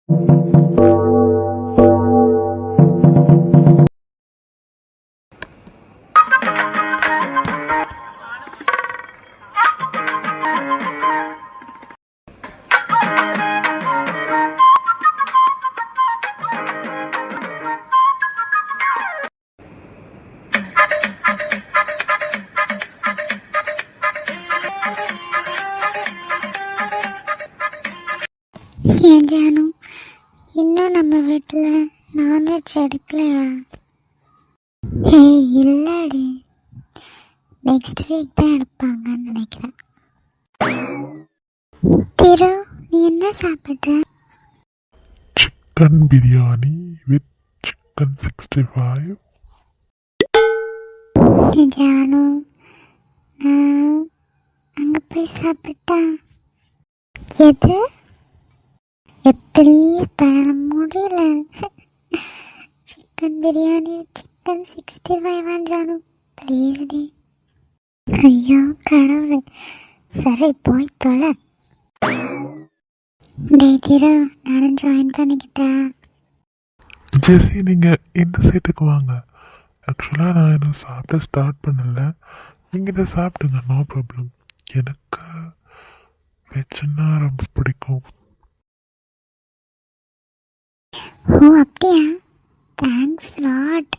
ஏன் ஜானு, இன்னும் நம்ம வீட்டில் நான்வெஜ் எடுக்கலையா? இல்லடி, நெக்ஸ்ட் வீக் தான் எடுப்பாங்கன்னு நினைக்கிறேன். திரு, நீ என்ன சாப்பிட்ற? Chicken biryani with chicken 65. Janu, நான் அங்கே போய் சாப்பிட்டா எது எப்படி தர முடியல. Chicken biryani chicken 65 Janu, please டி. ஐயோ கடவுளே, சரி போய் தொலை. டே திரு, நானும் ஜாயின் பண்ணிக்கிட்டேன். ஜெஸி, நீங்கள் இந்த சைட்டுக்கு வாங்க. ஆக்சுவலாக நான் இன்னும் சாப்பிட ஸ்டார்ட் பண்ணலை. நீங்கள் இதை சாப்பிடுங்க, நோ ப்ராப்ளம். எனக்கு வெஜ்ஜுன்னா ரொம்ப பிடிக்கும். ஓ அப்படியா, தேங்க்ஸ் லாட்.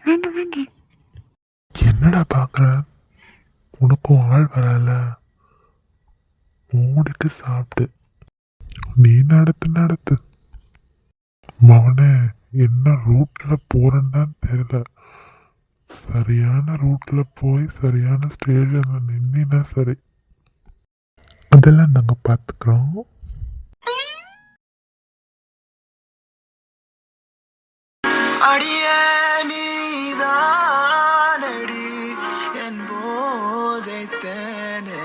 வாங்க வாங்க. என்னடா பார்க்குற, உனக்கும் ஆள் வரல, மூடிட்டு சாப்பிடு. நீ நடத்து மவனே. என்ன ரூட்டில் போகிறேன்னு தெரியல. சரியான ரூட்டில் போய் சரியான ஸ்டேஷனில் நின்னா சரி. அதெல்லாம் நாங்கள் பார்த்துக்குறோம். அடிய நீதானடி என் போதை தேனே,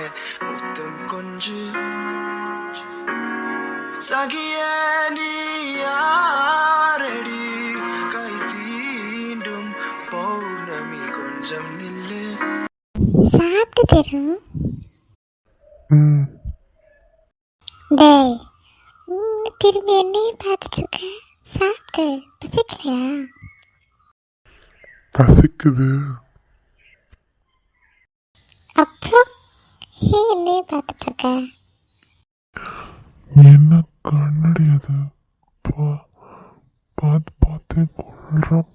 முத்தம் கொஞ்சு சகிய நீ யாரடி, கை தீண்டும் பௌர்ணமி கொஞ்சம் நில்லு. சாப்பிட்டு திரு. ம் டேய், திரும்பி என்னையும் பார்த்துட்டு இருக்க. சாப்பிட்டு பசிக்கலையா? பசிக்குது. அப்புறம் ஏன் என்னையும் பார்த்துட்டு இருக்க? என்ன கண்ணடி அது, பார்த்து பார்த்தே கொள்றோம்.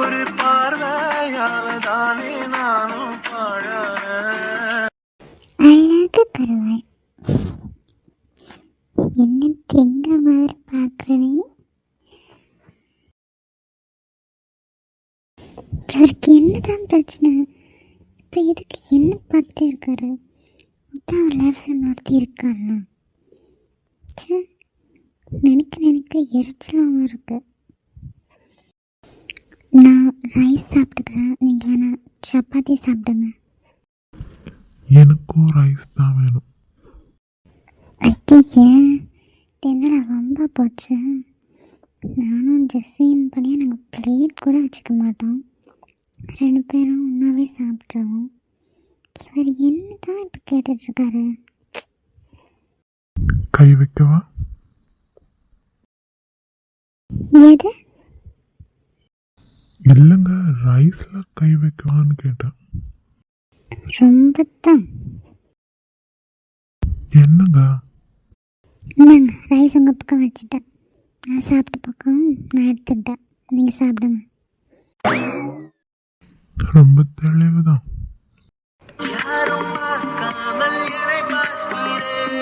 ஒரு பார்வையாலதானே நானும் பாழான. அழகு கருவாய், என்ன திங்க மாதிரி பார்க்குறனே. இவருக்கு என்னதான் பிரச்சனை? இப்போ இதுக்கு என்ன பார்த்து இருக்காரு? அதான் ஒரு லைஃப்பில் நடத்தி இருக்காருண்ணா. நினைக்க எரிச்சலாகவும் இருக்கு. நான் ரைஸ் சாப்பிட்டுக்கிறேன், நீங்கள் வேணா சப்பாத்தி சாப்பிடுங்க. எனக்கும் ரைஸ் தான் வேணும். ஐயே, என்னடா ரொம்ப போச்சு. நானும் ஜெஸ்ஸின் பண்ணியா நாங்கள் பிளேட் கூட வச்சுக்க மாட்டோம். 2 பேரும் ஒன்றாவே சாப்பிட்ருவோம். இவர் என்ன தான் இப்போ கேட்டுட்ருக்காரு? கை வைக்கவா? எது? இல்லைங்க, ரைஸில் கை வைக்கவான்னு கேட்டேன். ரொம்ப தான். என்னங்க? இந்தாங்க, ரைஸ் உங்கள் பக்கம் வச்சுட்டேன். நான் சாப்பிட்ட பக்கம் நான் எடுத்துக்கிட்டேன். நீங்கள் சாப்பிடுங்க. ரொம்ப தெளிவு தான். யாரும் பார்க்காமல் என்னை பார்க்கிறேன்,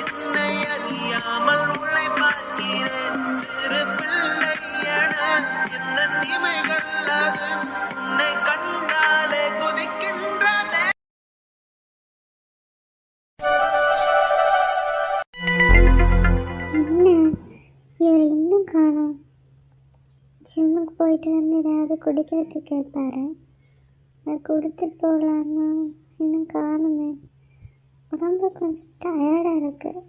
என்னை அறியாமல் உன்னை பார்க்கிறேன். சிறு பிள்ளை என எந்த இமைகள் அது உன்னை கண்டாலே குதிக்கின்றதே. என்ன இவர் இன்னும் காணோம்? ஜிம்முக்கு போயிட்டு வந்து ஏதாவது குடிக்கிறதுக்கு கேட்பாரு. அதை கொடுத்துட்டு போகலான்னா இன்னும் காணுமே. உடம்பு கொஞ்சம் டயர்டாக இருக்குது.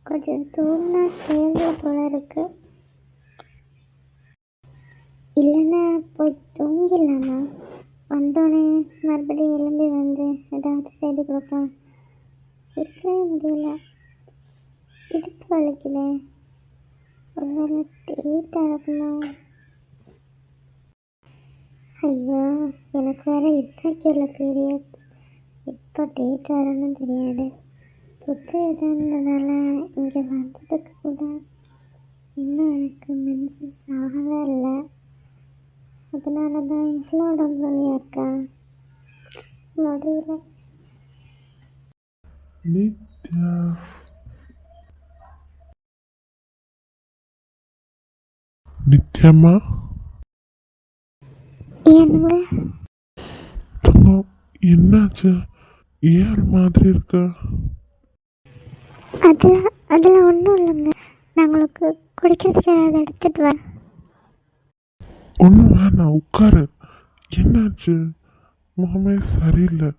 கொஞ்சம் தூங்கினா தேவை போல இருக்குது. இல்லைன்னா போய் தூங்கிடலாமா? வந்தோடனே மறுபடியும் எழும்பி வந்து ஏதாவது செய்து கொடுக்கலாம். இருக்கவே முடியல. இடுப்பு வலிக்குது. ஒருவேளை டேட்டாக இருக்குமா? ஐயோ, எனக்கு வேறு இர்ரெகுலர் பீரியட். இப்போ டேட் வரணும்னு தெரியாது. புது இடம்ன்றதால இங்கே வந்ததுக்கு கூட இன்னும் எனக்கு மென்சஸ் ஆகவே இல்லை. அதனால தான் இவ்வளோ உடம்பு வலியாக இருக்கா முடியல. நித்யா, நித்யாம்மா, ஏனுங்க? தங்கம், என்னாச்சு? ஏன் மாதிரி இருக்கா? அதில் ஒன்றும் இல்லைங்க. நான் உங்களுக்கு குடிக்கிறதுக்கு ஏதாவது எடுத்துகிட்டு வரேன். ஒன்றும் வேணாம், உட்காரு. என்னாச்சு? முகமே சரியில்லை,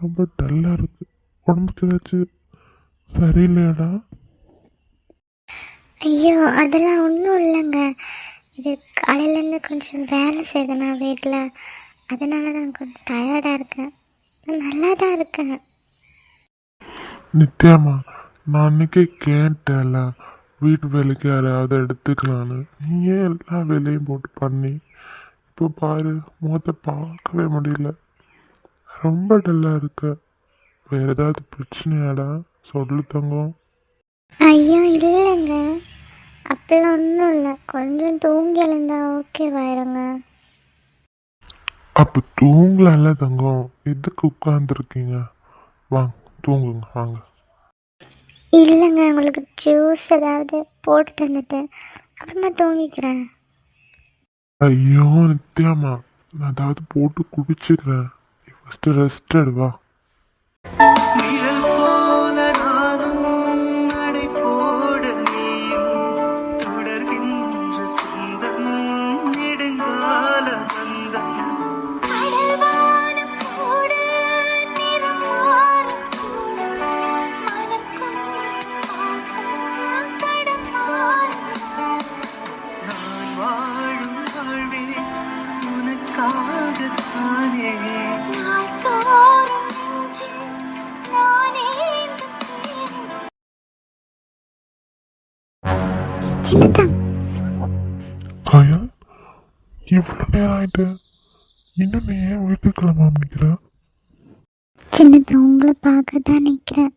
ரொம்ப டல்லாக இருக்கு. உடம்புக்கு ஏதாச்சும் சரியில்லையாடா? ஐயோ, அதெல்லாம் ஒன்றும் இல்லைங்க. இது காலையிலேருந்து கொஞ்சம் வேலை செய்தேன் நான் வீட்டில். அதனால தான் கொஞ்சம் டயர்டாக இருக்கேன். நான் நல்லா தான் இருக்கேன். நித்யாம்மா, நான் அன்னைக்கே கேட்டேன்ல வீட்டு வேலைக்கு யாரையாவது எடுத்துக்கலான்னு. நீ ஏன் எல்லா வேலையும் போட்டு பண்ணி இப்போ பாரு, முகத்தை பார்க்கவே முடியல, ரொம்ப டல்லாக இருக்க. வேற ஏதாவது பிரச்சனையாடா? சொல்லு தங்கம். ஐயோ இல்லைங்க, அப்படிலாம் ஒன்றும் இல்லை. கொஞ்சம் தூங்கி எழுந்தா ஓகேவாயிருங்க. அப்போ தூங்கலாம்ல தங்கம், எதுக்கு உட்காந்துருக்கீங்க? வாங்க தூங்குங்க, வாங்க. இல்லைங்க, உங்களுக்கு ஜூஸ் ஏதாவது போட்டு தந்துட்டு அப்புறமா தூங்கிக்கிறேன். ஐயோ நித்யாம்மா, நான் ஏதாவது போட்டு குடிச்சுக்கிறேன். First rest எடுவா. நிழல் போல நானும் நடை போட நீயும் தொடர்கின்ற சொந்தம் நெடுங்கால பந்தம். நான் வாழும் வாழ்வே உனக்காகத்தானே. சின்னதான் கயல், இவ்வளோ நேரம் ஆயிட்டு இன்னும் நீ ஏன் வீட்டுக்கு கிளம்பாம நிற்கிற? சின்னதான் உங்களை பார்க்க தான் நிற்கிறேன்.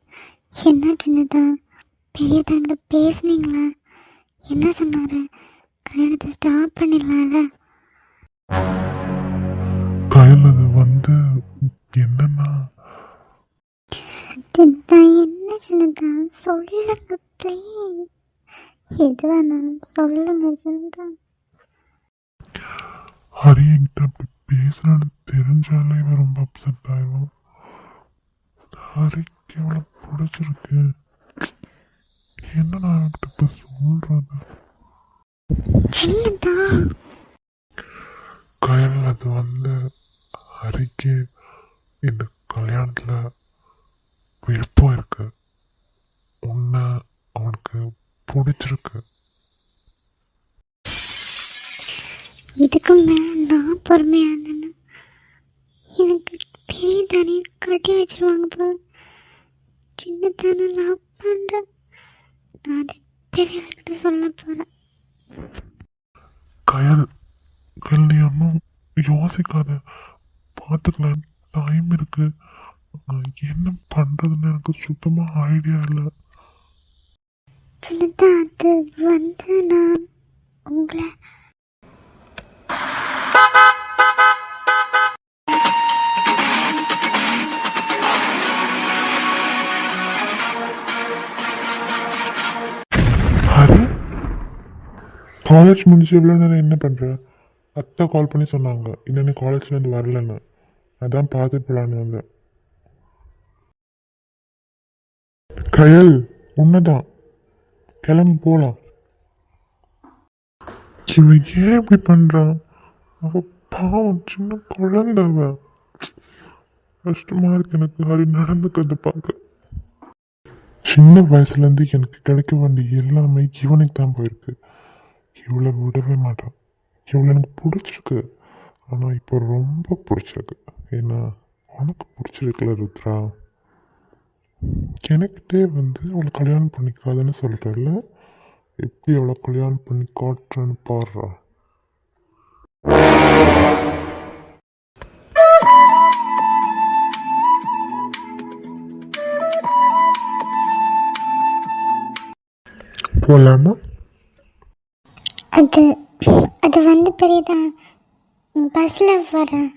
என்ன சின்னதான், பெரியதாங்கிட்ட பேசுனீங்களா? என்ன சொன்னார்? கல்யாணத்தை ஸ்டாப் பண்ணிடலாம்ல? கயல், அது வந்து என்னன்னா, சின்னதான் என்ன சின்னதான், சொல்லுங்க ப்ளீஸ். எது வேணாலும் சொல்லுங்க சின்னதான். ஹரி என்கிட்ட அப்படி பேசுறது தெரிஞ்சாலே இவன் ரொம்ப அப்செட் ஆயிடும். ஹரிக்கு எவ்வளோ பிடிச்சிருக்கு, என்ன நான் அவன்கிட்ட இப்போ சொல்றது? சின்னதான் கயல், அது வந்து ஹரிக்கு இந்த கல்யாணத்தில் விருப்பம் இருக்கு. உன்னை அவனுக்கு பிடிச்சிருக்கு. இதுக்கு மேலே நான் பொறுமையாக இருந்தேன்னா எனக்கு பெரிய தானே கட்டி வச்சிருவாங்க போல. சின்னதானே லவ் பண்ணுறேன். நான் அதை பெரியவர்கிட்ட சொல்ல போகிறேன். கயல், கயல், நீ ஒன்றும் யோசிக்காத, பார்த்துக்கலாம், டைம் இருக்கு. என்ன பண்ணுறதுன்னு எனக்கு சுத்தமாக ஐடியா இல்லை. சின்னதான் அது வந்து நான் உங்களை ஹரி, காலேஜ் முடிஞ்சு எவ்வளோ நேரம் என்ன பண்ணுற? அத்தை கால் பண்ணி சொன்னாங்க இன்னும் நீ காலேஜ்லேருந்து வரலன்னு. அதான் பார்த்து போகலான்னு வந்தேன். கயல், உன்னதான், கிளம்பி போகலாம். இவன் ஏன் இப்படி பண்ணுறான்? அவ பாவம், சின்ன குழந்தவ. கஷ்டமா இருக்கு எனக்கு ஹரி நடந்துக்கிறத பார்க்க. சின்ன வயசுலேருந்து எனக்கு கிடைக்க வேண்டிய எல்லாமே இவனுக்கு தான் போயிருக்கு. இவளை விடவே மாட்டான். இவளை எனக்கு பிடிச்சிருக்கு, ஆனால் இப்போ ரொம்ப பிடிச்சிருக்கு. ஏன்னா உனக்கு பிடிச்சிருக்குல ருத்ரா. எனக்கிட்டே வந்து அவளை கல்யாணம் பண்ணிக்காதுன்னு சொல்கிறல்ல, எப்படி அவளை கல்யாணம் பண்ணி காட்டுறேன்னு பாடுறா. போகலாமா? அது அது வந்து பெரியதா பஸ்ஸில் வர்றேன்.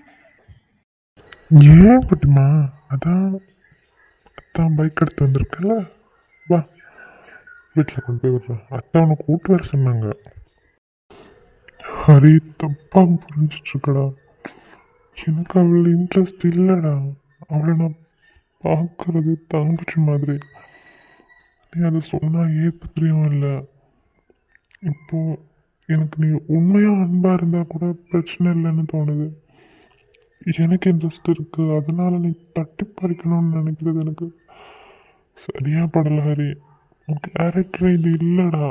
ஏன் குட்டிமா? அதான் அத்தான் பைக் எடுத்து வந்திருக்கல, வா வீட்டில் கொண்டு போய் விடுறேன். அத்தான் உனக்கு கூட்டு வர சொன்னாங்க. ஹரி தப்பாக புரிஞ்சிட்ருக்கடா. எனக்கு அவள் இன்ட்ரெஸ்ட் இல்லைடா. அவளை நான் பார்க்கறது தங்கச்சி மாதிரி. நீ அதை சொன்னால் ஏற்றுக்கிறியும் இல்லை. இப்போ எனக்கு நீ உண்மையாக அன்பாக இருந்தால் கூட பிரச்சனை இல்லைன்னு தோணுது. எனக்கு இன்ட்ரெஸ்ட் இருக்குது, அதனால நீ தட்டி பறிக்கணும்னு நினைக்கிறது எனக்கு சரியா படலை ஹரி. உன் கேரக்டர் இது இல்லைடா.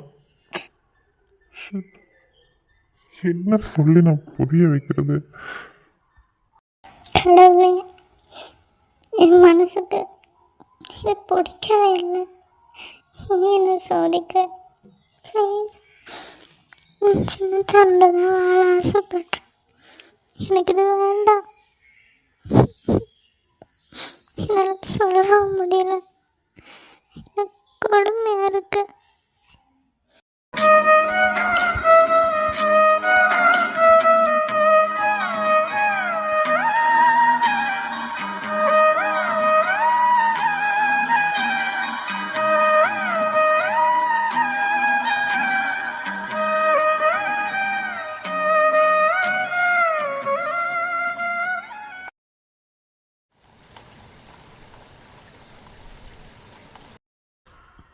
என்ன சொல்லி நான் புரிய வைக்கிறது? கடவுளே, என் மனசுக்கு இது பிடிக்கவே இல்லை. இனி என்ன சோதிக்க ப்ளீஸ். சின்ன தண்டை தான் வாழ ஆசைப்பட்டேன். எனக்கு இது வேண்டாம். என்னால் சொல்லவும் முடியல. எனக்கு கொடுமையாக இருக்கு.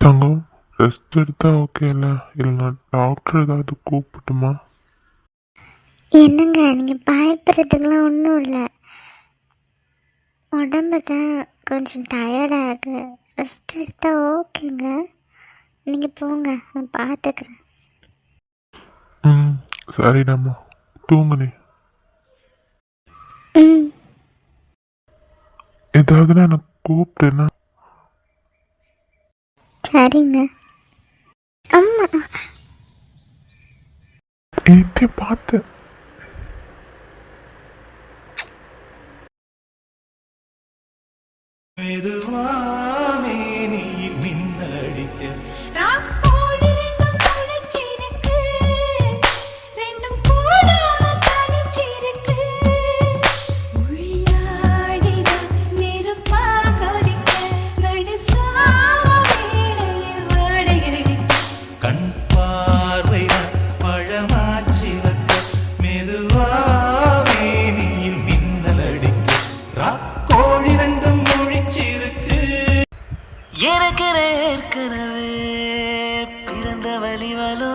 தங்கம், ரெஸ்ட் எடுத்தா ஓகே இல்லை? இல்லைனா டாக்டர் ஏதாவது கூப்பிட்டுமா? என்னங்க நீங்கள் பயப்படுறதுக்கெலாம் ஒன்றும் இல்லை. உடம்பு தான் கொஞ்சம் டயர்டாக இருக்கு. ரெஸ்ட் எடுத்தால் ஓகேங்க. நீங்கள் போங்க, நான் பார்த்துக்கிறேன். ம், சரிடாம்மா, தூங்கு நீ. ம், ஏதாவது நான் கூப்பிட்டேன்னா? சரிங்க. அம்மா, என்னை பார்த்து மெதுவாவே நீ மின்னலடிக்க கண் பார்வைதான் பழமாச்சி வைக்க மெதுவாவே நீ மின்னலடிக்க ராக்கோழி ரெண்டும் முழிச்சிருக்கு. எனக்கு ஏற்கனவே பிறந்த வலிவலோ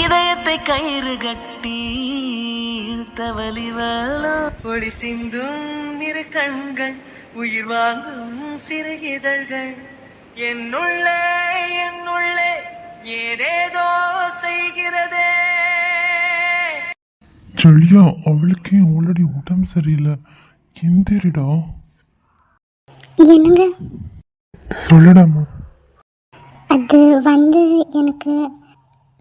இதயத்தை கயிறு கட்டி இழுத்த வலிவலோ ஒளி சிந்தும் இரு கண்கள் உயிர் வாங்கும் சிறு இதழ்கள் என்னுள்ளே என்னுள்ளே ஏதேதோ செய்கிறதே. செழியா, அவளுக்கே ஆல்ரெடி உடம்பு சரியில்லை. எந்திரிடா. என்னங்க? சொல்லடாமா. அது வந்து எனக்கு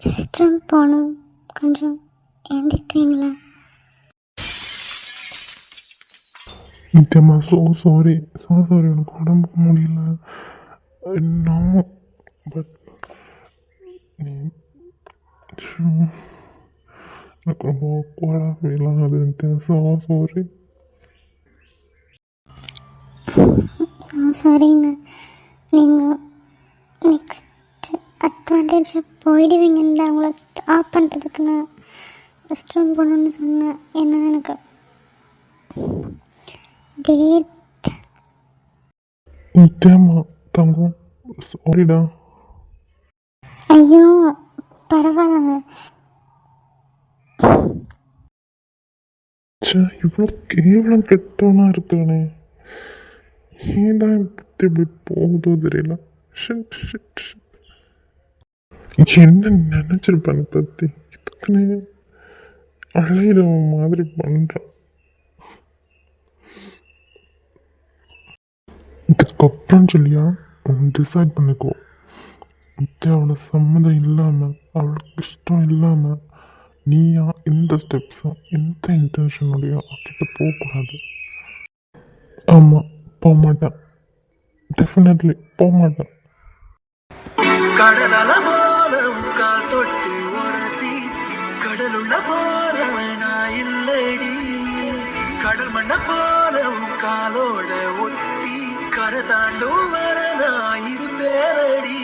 ரெஸ்ட் ரூம் போகணும். கொஞ்சம் எழுந்திருக்கிறீங்களா? நித்யம்மா, சாரி உனக்கு உடம்புக்கு முடியல. நோ, பட் நீ எனக்கு ரொம்ப awkward-ஆ ஃபீல் ஆகுது நித்யா. சாரி. சாரிங்க. நீங்கள் நெக்ஸ்ட் அட்வான்டேஜாக போயிடுவீங்கன்னு தான் உங்களை ஸ்டாப் பண்ணுறதுக்கு நான் ரெஸ்ட் ரூம் போகணுன்னு சொன்னேன். ஏன்னா எனக்கு டேட். நித்யாம்மா தங்கம், சாரிடா. ஐயோ பரவாயில்லைங்க. இவ்வளோ கேவலம் கெட்டவனா இருக்கானே. ஏன் தான் இப்படி போகுதோ தெரியல. என்ன நினைச்சிருப்பான்னு பத்தி இதுக்குன்னு அழையிறவன் மாதிரி பண்றான். இந்த அதுக்கப்புறம் சொல்லியா டிசைட் பண்ணிக்கோ. வித்யாவோட சம்மதம் இல்லாமல், அவளுக்கு இஷ்டம் இல்லாமல் நீயா இந்த ஸ்டெப்ஸும் எந்த இன்டென்ஷனோடையும் அவகிட்ட போகக்கூடாது. ஆமாம், போக மாட்டேன். டெஃபினெட்லி போக மாட்டேன். கடலல போல கால் தொட்டு உரசி கடலுள்ள போல நான் இல்லடி. கடல் மண்ண போல காலோட ஒட்டி கரை தாண்டும் வர நான் இருப்பேரடி.